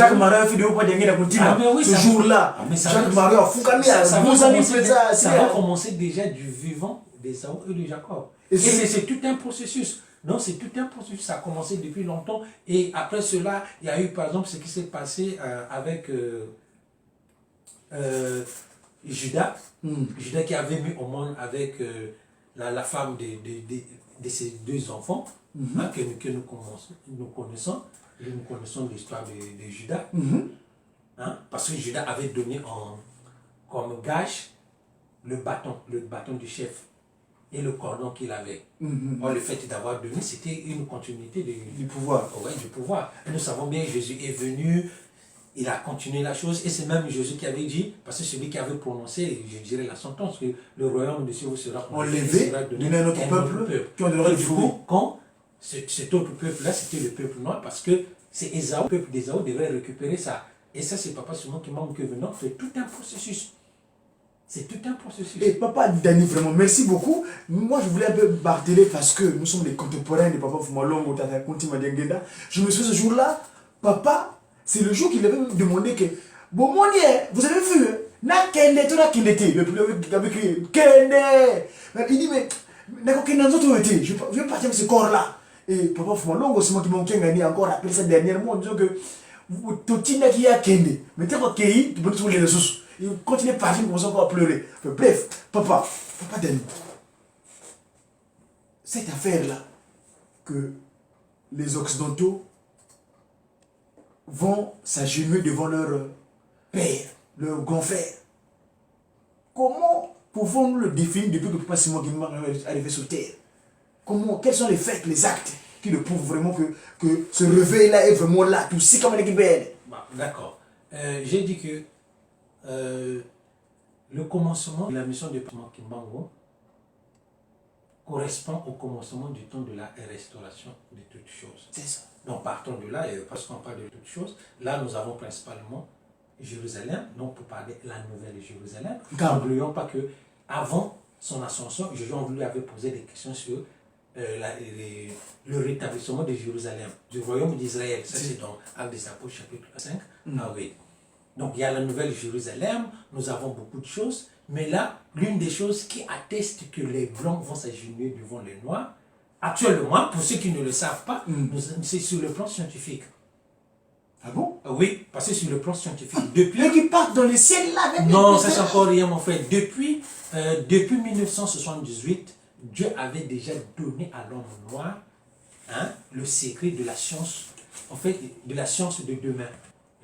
Jacques Marie a fait de haut pas dernier la continue. Ce jour-là, Jacques Marie a foucané à vos amis. Ça va commencer déjà du vivant d'Ésaü et de Jacob. Et c'est tout un processus. Non, c'est tout un processus. Ça a commencé depuis longtemps. Et après cela, il y a eu par exemple ce qui s'est passé avec Judas. Judas qui avait mis au monde avec la femme de ses deux enfants, que nous connaissons. Nous connaissons l'histoire de Judas. Parce que Judas avait donné comme gage le bâton du chef et le cordon qu'il avait. Or, le fait d'avoir donné, c'était une continuité du pouvoir. Ouais, du pouvoir. Et nous savons bien que Jésus est venu, il a continué la chose, et c'est même Jésus qui avait dit, parce que celui qui avait prononcé, je dirais la sentence, que le royaume de Dieu vous sera enlevé, donné à notre peuple, qui on devrait le fruit. Quand cet autre peuple-là, c'était le peuple noir, parce que c'est Ésaü, le peuple d'Ésaü devrait récupérer ça. Et ça, c'est pas seulement qui manque que venant, c'est tout un processus. C'est tout un processus. Et papa Dani, vraiment, merci beaucoup. Moi, je voulais un peu bardeler parce que nous sommes des contemporains de papa Fumalongo, Tata Kunti Madiangenda. Je me souviens ce jour-là, papa, c'est le jour qu'il avait demandé que, bon, mon dieu, vous avez vu, na kende, tu n'as kende, le public avait crié, kende. Il dit, mais, d'accord, kende, nous été, je vais partir avec ce corps-là. Et papa Fumalongo, c'est moi qui m'en gagné encore, appelé ça dernièrement, en disant que, tout n'a qui a kende. Mais t'es quoi, tu peux trouver les ressources. Il continue à partir, il commence encore à pleurer. Bref, papa Dani, cette affaire-là, que les Occidentaux vont s'agenouiller devant leur père, leur grand frère, comment pouvons-nous le définir depuis que papa Simon Guimard est arrivé sur Terre? Quels sont les faits, les actes qui le prouvent vraiment que ce réveil-là est vraiment là, tout c'est comme l'équipe belle? D'accord. J'ai dit que le commencement de la mission de Papa Kimbangu correspond au commencement du temps de la restauration de toutes choses. C'est ça. Donc partons de là, et parce qu'on parle de toutes choses, là nous avons principalement Jérusalem, donc pour parler de la nouvelle Jérusalem. N'oublions pas que avant son ascension, Jésus avait posé des questions sur le rétablissement de Jérusalem, du royaume d'Israël. Ça c'est dans Actes des Apôtres chapitre 5. Oui. Donc il y a la nouvelle Jérusalem, nous avons beaucoup de choses, mais là, l'une des choses qui atteste que les Blancs vont s'agenouiller devant les Noirs, actuellement, pour ceux qui ne le savent pas, c'est sur le plan scientifique. Ah bon? Oui, parce que sur le plan scientifique, depuis... Eux qui partent dans les ciels là avec Non, ça c'est encore rien mon frère. Depuis 1978, Dieu avait déjà donné à l'homme noir le secret de la science, en fait, de la science de demain.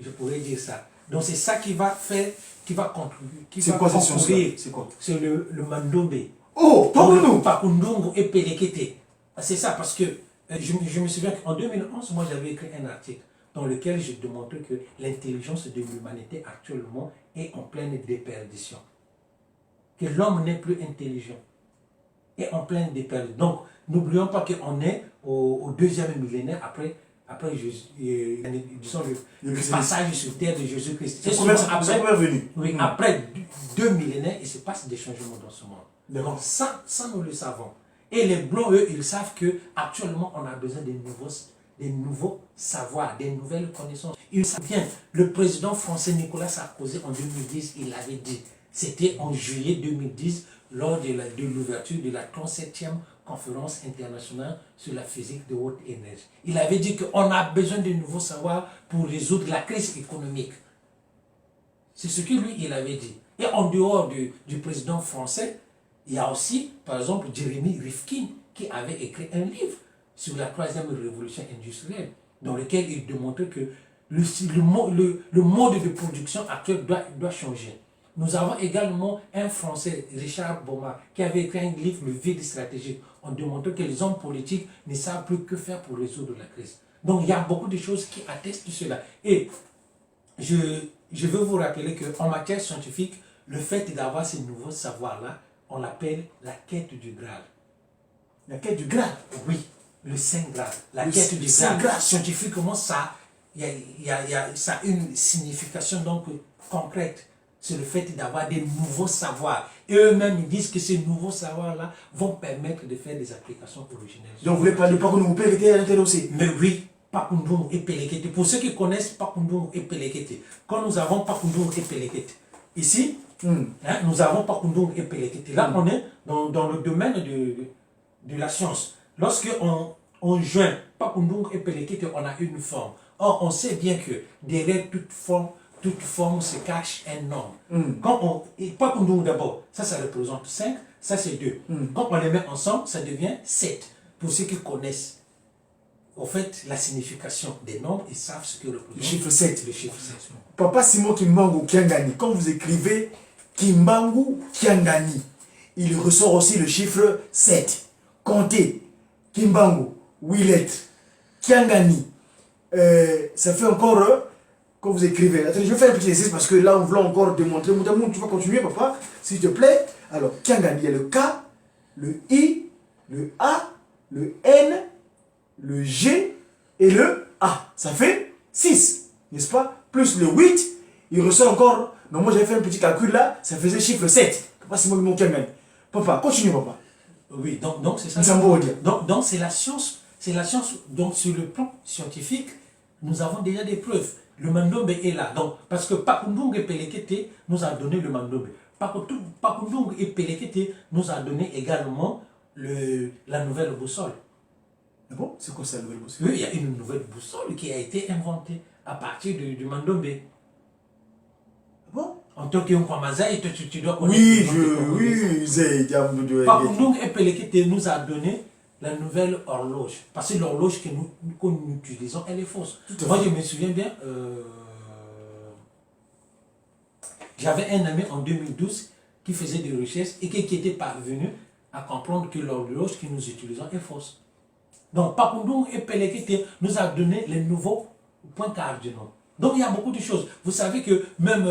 Je pourrais dire ça. Donc c'est ça qui va faire, qui va contribuer. C'est quoi cette science-là? C'est quoi? C'est le mandombe. Oh, Pakundongo. Pakundongo et Pelekete. C'est ça, parce que je me souviens qu'en 2011, moi j'avais écrit un article dans lequel je démontrais que l'intelligence de l'humanité actuellement est en pleine déperdition. Que l'homme n'est plus intelligent. Est en pleine déperdition. Donc n'oublions pas qu'on est au deuxième millénaire après disons le passage sur terre de Jésus-Christ. Après 2 millénaires, il se passe des changements dans ce monde. Donc ça, nous le savons. Et les Blancs, eux, ils savent qu'actuellement, on a besoin des nouveaux savoirs, des nouvelles connaissances. Ils savent bien, le président français Nicolas Sarkozy, en 2010, il avait dit, c'était en juillet 2010, lors de l'ouverture de la 37e conférence internationale sur la physique de haute énergie. Il avait dit qu'on a besoin de nouveaux savoirs pour résoudre la crise économique. C'est ce que lui, il avait dit. Et en dehors du président français, il y a aussi, par exemple, Jeremy Rifkin, qui avait écrit un livre sur la 3e révolution industrielle, dans lequel il démontrait que le mode de production actuel doit changer. Nous avons également un Français, Richard Boma, qui avait écrit un livre, Le vide stratégique, en démontrant que les hommes politiques ne savent plus que faire pour résoudre la crise. Donc il y a beaucoup de choses qui attestent de cela. Et je veux vous rappeler qu'en matière scientifique, le fait d'avoir ces nouveaux savoirs-là, on l'appelle la quête du Graal. La quête du Graal? Oui, le Saint Graal. La quête du Graal. Scientifiquement, ça a une signification donc concrète. C'est le fait d'avoir des nouveaux savoirs. Et eux-mêmes, ils disent que ces nouveaux savoirs-là vont permettre de faire des applications originelles. Donc, vous voulez parler pas que nous pouvons à l'intérieur aussi? Mais oui, Pakundung et Pelekete. Pour ceux qui connaissent Pakundung et Pelekete, quand nous avons Pakundung et Pelekete, ici, nous avons Pakundung et Pelekete. Là, on est dans le domaine de la science. Lorsque on joint Pakundung et Pelekete, on a une forme. Or, on sait bien que derrière toute forme se cache un nombre. Quand Pakundung d'abord, ça représente 5, ça c'est 2. Quand on les met ensemble, ça devient 7. Pour ceux qui connaissent, au fait, la signification des nombres, ils savent ce que représente le chiffre 7. Le chiffre 7. Papa Simon Kimbangu Kiangani, quand vous écrivez Kimbangu Kiangani, il ressort aussi le chiffre 7. Comptez, Kimbangu, 8 lettres, Kiangani, ça fait encore, quand vous écrivez, attendez, je vais faire un petit exercice parce que là, on veut encore démontrer, Moutamoun, tu vas continuer, papa, s'il te plaît. Alors, Kiangani, il y a le K, le I, le A, le N, le G et le A. Ça fait 6, n'est-ce pas? Plus le 8, il ressort encore. Donc, moi, j'avais fait un petit calcul là, ça faisait chiffre 7. Papa Simon Kimbangu. Papa, continue, papa. Oui, donc c'est ça. Donc c'est la science. C'est la science. Donc sur le plan scientifique, nous avons déjà des preuves. Le Mandombe est là. Donc, parce que Pakundung et Pelekete nous a donné le Mandombe. Pakundung et Pelekete nous a donné également la nouvelle boussole. Ah bon? C'est quoi ça, la nouvelle boussole? Oui, il y a une nouvelle boussole qui a été inventée à partir du Mandombe. Ah bon? En tant qu'Unkwamazaï, tu dois connaître. Oui, Pakundung et Pelekete nous a donné la nouvelle horloge. Parce que l'horloge que nous utilisons, elle est fausse. Moi, je me souviens bien, j'avais un ami en 2012 qui faisait des recherches et qui était parvenu à comprendre que l'horloge que nous utilisons est fausse. Donc, Pakundung et Pelekete nous a donné les nouveaux points cardinaux. Donc, il y a beaucoup de choses. Vous savez que même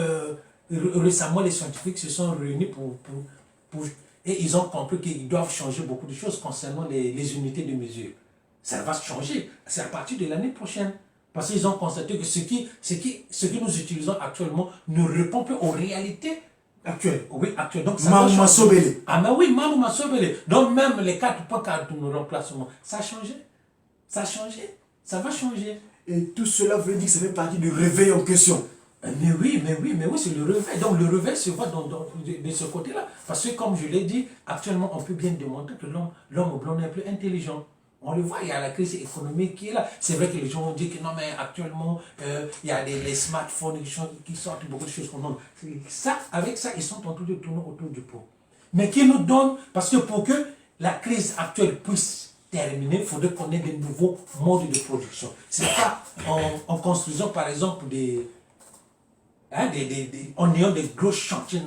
récemment, les scientifiques se sont réunis et ils ont compris qu'ils doivent changer beaucoup de choses concernant les unités de mesure. Ça va changer. C'est à partir de l'année prochaine. Parce qu'ils ont constaté que ce que nous utilisons actuellement ne répond plus aux réalités actuelles. Oui, actuelles. Donc, ça va changer. Ah, mais oui, Mamou Sobele. Donc, même les 4 points cardinaux de remplacement, ça a changé. Ça a changé. Ça va changer. Et tout cela veut dire que ça fait partie du réveil en question. Mais oui, c'est le réveil. Donc le réveil se voit de ce côté-là. Parce que comme je l'ai dit, actuellement, on peut bien démontrer que l'homme blanc n'est plus intelligent. On le voit, il y a la crise économique qui est là. C'est vrai que les gens ont dit que non, mais actuellement, il y a les smartphones qui sortent, beaucoup de choses qu'on donne. Avec ça, ils sont en train de tourner autour du pot. Mais qui nous donne, parce que pour que la crise actuelle puisse terminer, il faudrait qu'on ait de nouveaux modes de production. C'est pas en construisant, par exemple, en ayant des gros chantiers,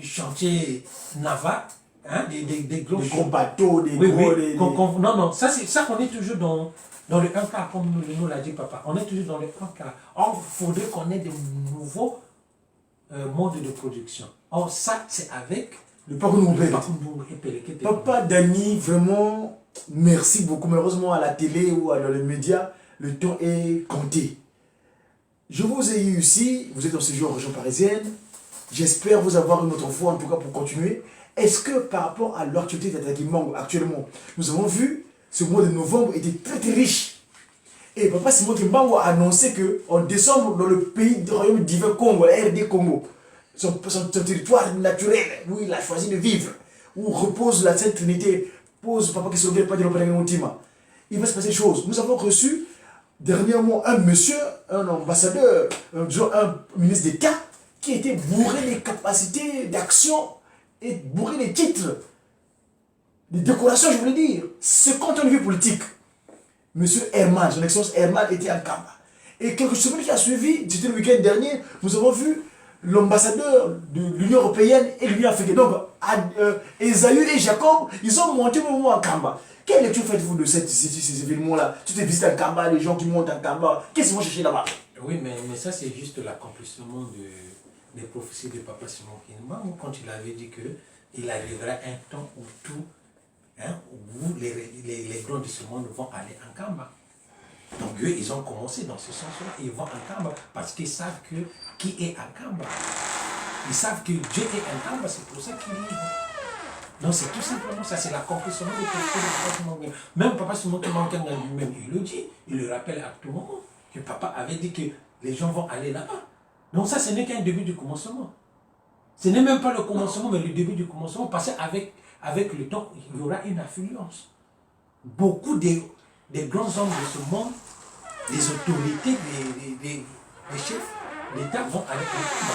chantiers navals, des gros bateaux, non, ça on est toujours dans le 1 quart, comme nous l'a dit papa. On est toujours dans le 1 quart. Or, il faudrait qu'on ait de nouveaux modes de production. Or, ça, c'est avec le Pakundung et Pelekete. Papa Dani, vraiment, merci beaucoup. Malheureusement, à la télé ou dans les médias, le temps est compté. Je vous ai eu ici, vous êtes en séjour en région parisienne. J'espère vous avoir une autre fois, en tout cas pour continuer. Est-ce que par rapport à l'actualité de Tata Kimbangu actuellement, nous avons vu ce mois de novembre était très très riche. Et Papa Simon Kimbangu a annoncé qu'en décembre, dans le pays du royaume divin Congo, la RD Congo, son territoire naturel où il a choisi de vivre, où repose la Sainte Trinité, pose Papa qui se regarde pas de l'opération, il va se passer des choses. Nous avons reçu dernièrement un monsieur, un ambassadeur, un ministre d'État qui était bourré des capacités d'action et bourré des titres, des décorations, je voulais dire. Ce contenu de vue politique. Monsieur Herman, son excellence Herman était en Kamba. Et quelques semaines qui a suivi, c'était le week-end dernier, nous avons vu l'ambassadeur de l'Union Européenne et l'Union Africaine. Donc, Esaü et Jacob, ils ont monté au moment en Kamba. Quelle lecture faites-vous de ces événements-là? Toutes les visites en Kamba, les gens qui montent en Kamba, qu'est-ce qu'ils vont chercher là-bas? Oui, mais ça, c'est juste l'accomplissement des prophéties de Papa Simon Kimbangu quand il avait dit qu'il arrivera un temps où où les grands de ce monde vont aller en Kamba. Donc eux, ils ont commencé dans ce sens-là, ils vont en Kamba parce qu'ils savent qui est en Kamba. Ils savent que Dieu est en Kamba, c'est pour ça qu'ils y vont. Donc c'est tout simplement ça, c'est l'accomplissement de quelque chose de Papa Simon Kimbangu. Même Papa Simon Kimbangu lui-même, il le dit, il le rappelle à tout moment, que papa avait dit que les gens vont aller là-bas. Donc ça, ce n'est qu'un début du commencement. Ce n'est même pas le commencement, mais le début du commencement, parce qu'avec le temps, il y aura une affluence. Beaucoup des grands hommes de ce monde, des autorités, des chefs d'État vont aller au Kamba.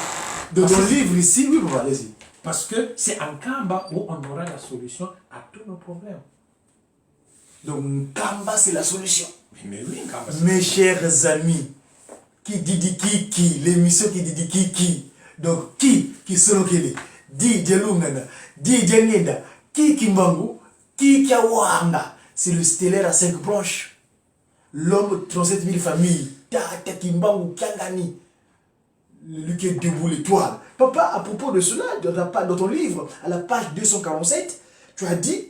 Dans ton livre ici, oui, bon, allez-y. Parce que c'est en Kamba où on aura la solution à tous nos problèmes. Donc, Kamba, c'est la solution. Mais oui, Kamba, mes chers amis, qui dit qui, l'émission qui dit qui. Donc, qui sont les Di Djelungana, Di Djengenda, qui Kimbangu, qui Kiawanga. C'est le stellaire à 5 branches. L'homme de 37 000 familles, Tata Kimbangu Kiangani. Lui qui est debout l'étoile. Papa, à propos de cela, dans ton livre, à la page 247, tu as dit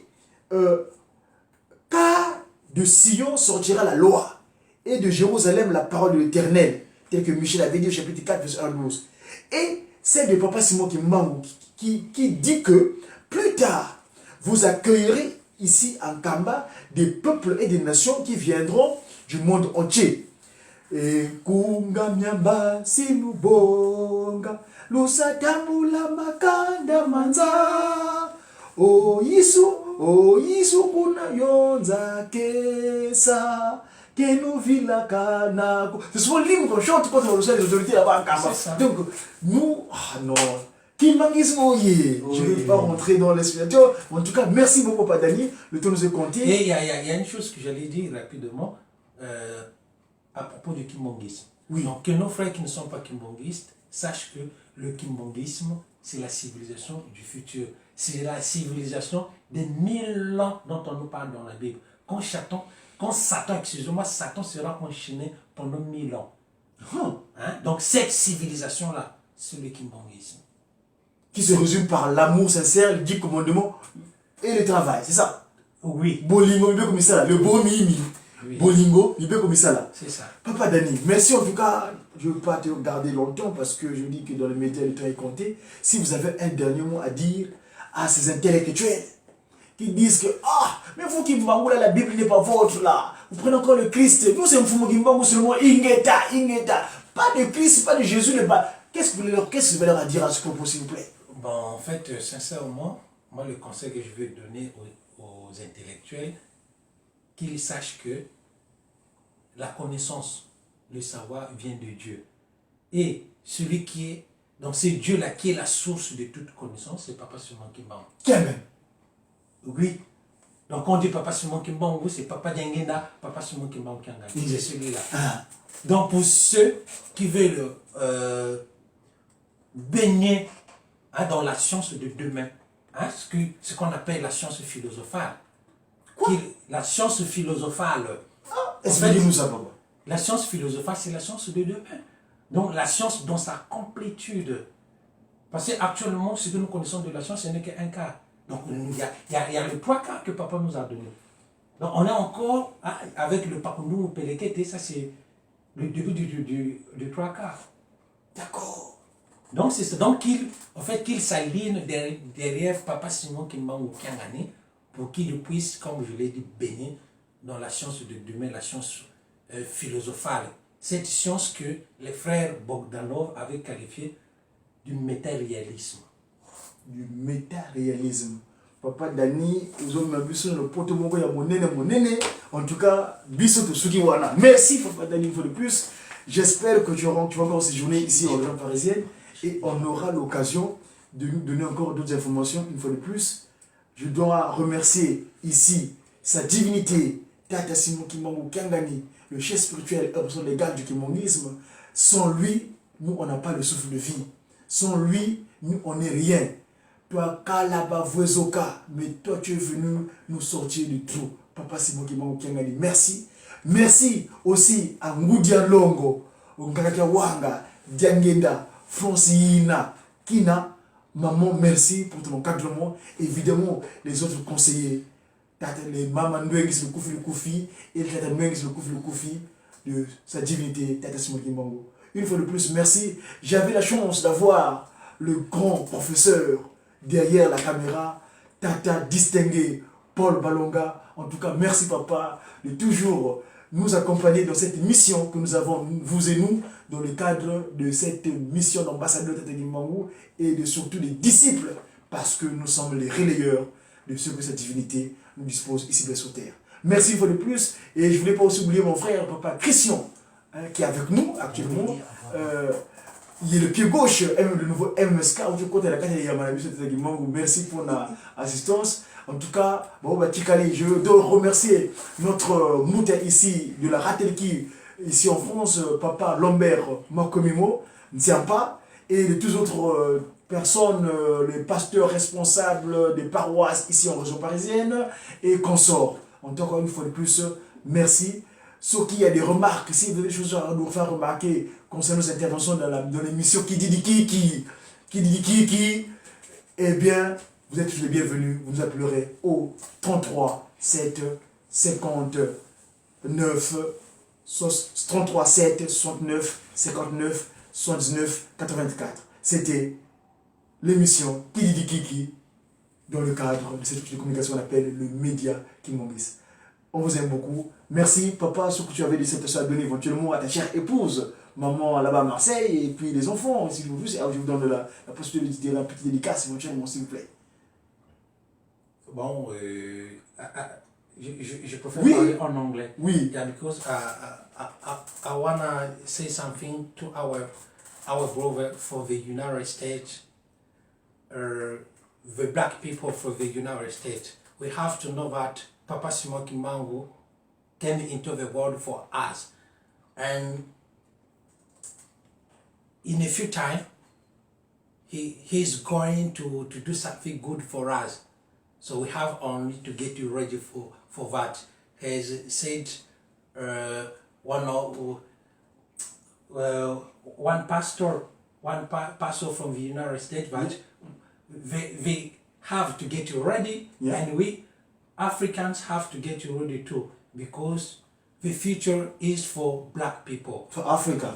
car de Sion sortira la loi, et de Jérusalem la parole de l'Éternel, tel que Michel avait dit au chapitre 4, verset 1 12. Et c'est de Papa Simon Kimbangu qui dit que plus tard, vous accueillerez ici en Kamba des peuples et des nations qui viendront du monde entier. Et kunga miamba sinubonga lusatambula makanda manza o yisu kuna yonza kesa kenu vila kanako. C'est souvent l'hymne qu'on chante quand on reçoit les autorités là-bas en Kamba. Donc nous, non, Kimbanguisme, je ne vais pas rentrer dans l'explication. En tout cas, merci beaucoup Papa Dani, le temps nous est compté. Et il y a une chose que j'allais dire rapidement à propos du kimbanguisme. Oui. Donc que nos frères qui ne sont pas kimbanguistes sachent que le kimbanguisme, c'est la civilisation du futur. C'est la civilisation des 1000 ans dont on nous parle dans la Bible. Quand Satan, excusez-moi, Satan sera enchaîné pendant 1000 ans. Hein? Donc cette civilisation-là, c'est le kimbanguisme. Qui se résume par l'amour sincère, le 10 commandements et le travail, c'est ça? Oui. Bolingo, il veut comme ça là. Le beau mimi. Oui. Bolingo, il veut comme ça là. C'est ça. Papa Dani, merci en tout cas. Je ne veux pas te garder longtemps parce que je dis que dans les médias, le temps est compté. Si vous avez un dernier mot à dire à ces intellectuels qui disent que mais vous qui m'embangou là, la Bible n'est pas votre là. Vous prenez encore le Christ. Nous, c'est un fou qui m'embangou seulement Ingeta. Pas de Christ, pas de Jésus. Qu'est-ce que vous voulez leur dire à ce propos, s'il vous plaît? Bon, en fait, sincèrement, moi, le conseil que je veux donner aux intellectuels, qu'ils sachent que la connaissance, le savoir vient de Dieu. Et celui qui est, donc c'est Dieu-là qui est la source de toute connaissance, c'est Papa Simon Kimbangu. Quand Oui. Donc on dit Papa Simon Kimbangu, c'est Papa Djengenda, Papa Simon Kimbangu Kiangani. C'est celui-là. Donc pour ceux qui veulent baigner dans la science de demain, ce qu'on appelle la science philosophale. La science philosophale. Expliquez-nous ça, papa. La science philosophale, c'est la science de demain. Donc la science dans sa complétude. Parce qu'actuellement, ce que nous connaissons de la science, ce n'est qu'un quart. Donc il y a le 3 quarts que papa nous a donné. Donc on est encore avec le Pakundu Pelekete, ça c'est le début du 3 quarts. D'accord. Donc c'est ça. Donc qu'il s'aligne derrière Papa Simon Kimbangu Kiangani pour qu'il puisse, comme je l'ai dit, baigner dans la science de demain, la science philosophale. Cette science que les frères Bogdanov avaient qualifiée du métaréalisme. Du métaréalisme. Papa Dani, vous avez vu sur le poteau mon monene. En tout cas, bisous de Sugiwana. Merci Papa Dani une fois de plus. J'espère que tu vas encore séjourner ici en région parisienne et on aura l'occasion de nous donner encore d'autres informations une fois de plus. Je dois remercier ici sa divinité, Tata Simon Kimbangu Kiangani, le chef spirituel et personne légale du kimbanguisme. Sans lui, nous, on n'a pas le souffle de vie. Sans lui, nous, on n'est rien. Toi, Kalaba Vozoka, mais toi, tu es venu nous sortir du trou. Papa Simon Kimbangu Kiangani, merci. Merci aussi à Ngoudia Longo, Wanga, Diangenda, Francina, Kina. Maman, merci pour ton encadrement. Évidemment, les autres conseillers, les Maman Nwengis, le Koufi, et Tata Nwengis, le Koufi, de sa divinité, Tata Simon Kimbangu. Une fois de plus, merci. J'avais la chance d'avoir le grand professeur derrière la caméra, Tata distingué, Paul Balonga. En tout cas, merci papa de toujours nous accompagner dans cette mission que nous avons, vous et nous, dans le cadre de cette mission d'ambassadeur Tata Kimbangu et de surtout des disciples, parce que nous sommes les relayeurs de ce que cette divinité nous dispose ici sur terre. Merci une fois de plus, et je ne voulais pas aussi oublier mon frère, papa Christian, hein, qui est avec nous actuellement. Il est le pied gauche, le nouveau MSK, merci pour l'assistance. En tout cas, je dois remercier notre mouton ici de la Ratelki, ici en France, papa Lambert Makomimo, Ntiampa, et de toutes les autres personnes, les pasteurs responsables des paroisses ici en région parisienne et consorts. Encore une fois de plus, merci. Sauf qu'il y a des remarques, si vous avez des choses à nous faire remarquer concernant nos interventions dans l'émission Qui dit qui, eh bien, vous êtes tous les bienvenus. Vous nous appellerez au 33 7 59 33 7 69 59 79 84. C'était l'émission Qui dit qui dans le cadre de cette communication qu'on appelle le média Kimongis. On vous aime beaucoup. Merci papa, ce que tu avais dit, cette à donner éventuellement à ta chère épouse, maman là-bas à Marseille, et puis les enfants, si vous voulez. Je vous donne la possibilité de dire la petite dédicace éventuellement, s'il vous plaît. Bon, je préfère parler en anglais. Oui. Yeah, because I wanna say something to our brother for the United States, the black people for the United States. We have to know that Papa Simon Kimbangu came into the world for us, and in a few time, he's going to do something good for us. So we have only to get you ready for that. As said, one pastor from the United States, but they have to get you ready, and we Africans have to get you ready too, because the future is for black people. For Africa.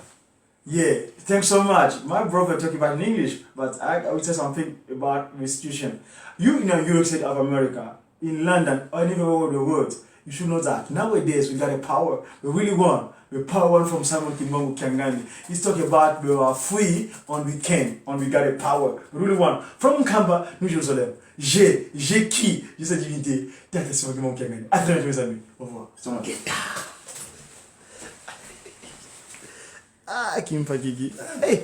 Yeah, thanks so much. My brother talking about in English, but I would say something about the situation. You in the United States of America, in London, or anywhere over the world, you should know that nowadays we got a power. We really want the power from Simon Kimbangu Kangani. He's talking about we are free and we can, and we got a power. We really want. From Kamba, New Jerusalem. J'ai qui, j'ai cette divinité. Tata Simon Kimbangu Kangani. À très bientôt mes amis. Au revoir. Ah, Kim Fakiki. Hey!